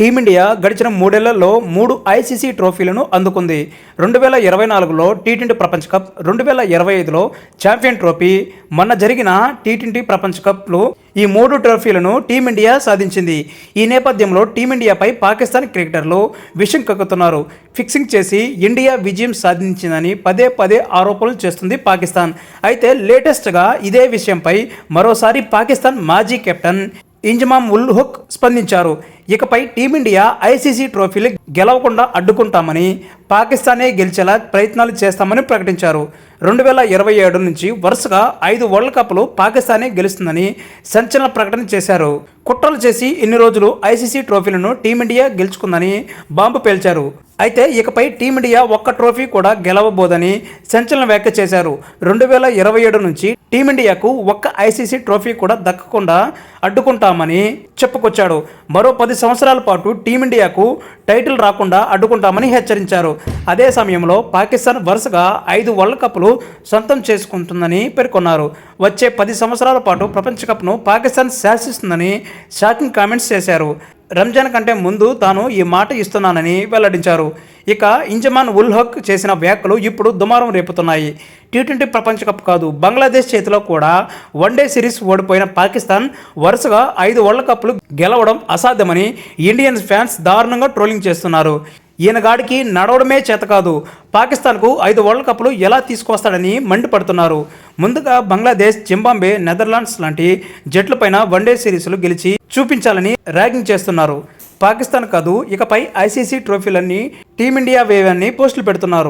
Team India గడిచిన 3 ఏళ్లలో 3 ICC ట్రోఫీలను అందుకుంది. 2024లో టీ20 ప్రపంచ కప్, 2025లో ఛాంపియన్ ట్రోఫీ, మొన్న జరిగిన టీ20 ప్రపంచ కప్లో ఈ 3 ట్రోఫీలను టీమిండియా సాధించింది. ఈ నేపథ్యంలో టీమిండియాపై పాకిస్తాన్ క్రికెటర్లు విషం కక్కుతున్నారు. ఫిక్సింగ్ చేసి ఇండియా విజయం సాధించిందని పదే పదే ఆరోపణలు చేస్తుంది పాకిస్తాన్. అయితే లేటెస్ట్గా ఇదే విషయంపై మరోసారి పాకిస్తాన్ మాజీ కెప్టెన్ ఇంజమామ్ ఉల్ హక్ స్పందించారు. ఇకపై టీమిండియా ఐసీసీ ట్రోఫీలు గెలవకుండా అడ్డుకుంటామని, పాకిస్తానే గెలిచేలా ప్రయత్నాలు చేస్తామని ప్రకటించారు. 2027 నుంచి వరుసగా 5 వరల్డ్ కప్లు పాకిస్తానే గెలుస్తుందని సంచలన ప్రకటన చేశారు. కుట్రలు చేసి ఇన్ని రోజులు ఐసీసీ ట్రోఫీలను టీమిండియా గెలుచుకుందని బాంబు పేల్చారు. అయితే ఇకపై టీమిండియా ఒక్క ట్రోఫీ కూడా గెలవబోదని సంచలన వ్యాఖ్య చేశారు. 2027 నుంచి టీమిండియాకు ఒక్క ఐసీసీ ట్రోఫీ కూడా దక్కకుండా అడ్డుకుంటామని చెప్పుకొచ్చాడు. మరో 10 సంవత్సరాల పాటు టీమిండియాకు టైటిల్ రాకుండా అడ్డుకుంటామని హెచ్చరించారు. అదే సమయంలో పాకిస్తాన్ వరుసగా 5 వరల్డ్ కప్లు సొంతం చేసుకుంటుందని పేర్కొన్నారు. వచ్చే 10 సంవత్సరాల పాటు ప్రపంచ కప్ను పాకిస్తాన్ శాసిస్తుందని షాకింగ్ కామెంట్స్ చేశారు. రంజాన్ కంటే ముందు తాను ఈ మాట ఇస్తున్నానని వెల్లడించారు. ఇక ఇంజమాన్ ఉల్ హక్ చేసిన వ్యాఖ్యలు ఇప్పుడు దుమారం రేపుతున్నాయి. టీ20 ప్రపంచ కప్ కాదు, బంగ్లాదేశ్ చేతిలో కూడా వన్డే సిరీస్ ఓడిపోయిన పాకిస్తాన్ వరుసగా 5 వరల్డ్ కప్లు గెలవడం అసాధ్యమని ఇండియన్ ఫ్యాన్స్ దారుణంగా ట్రోలింగ్ చేస్తున్నారు. ఈయనగాడికి నడవడమే చేత కాదు, పాకిస్తాన్కు 5 వరల్డ్ కప్లు ఎలా తీసుకొస్తాడని మండిపడుతున్నారు. ముందుగా బంగ్లాదేశ్, జింబాబ్వే, నెదర్లాండ్స్ లాంటి జట్లపైన వన్డే సిరీస్లు గెలిచి చూపించాలని ర్యాగింగ్ చేస్తున్నారు. పాకిస్తాన్ కాదు, ఇకపై ఐసీసీ ట్రోఫీలన్నీ టీమిండియా వేవని పోస్టులు పెడుతున్నారు.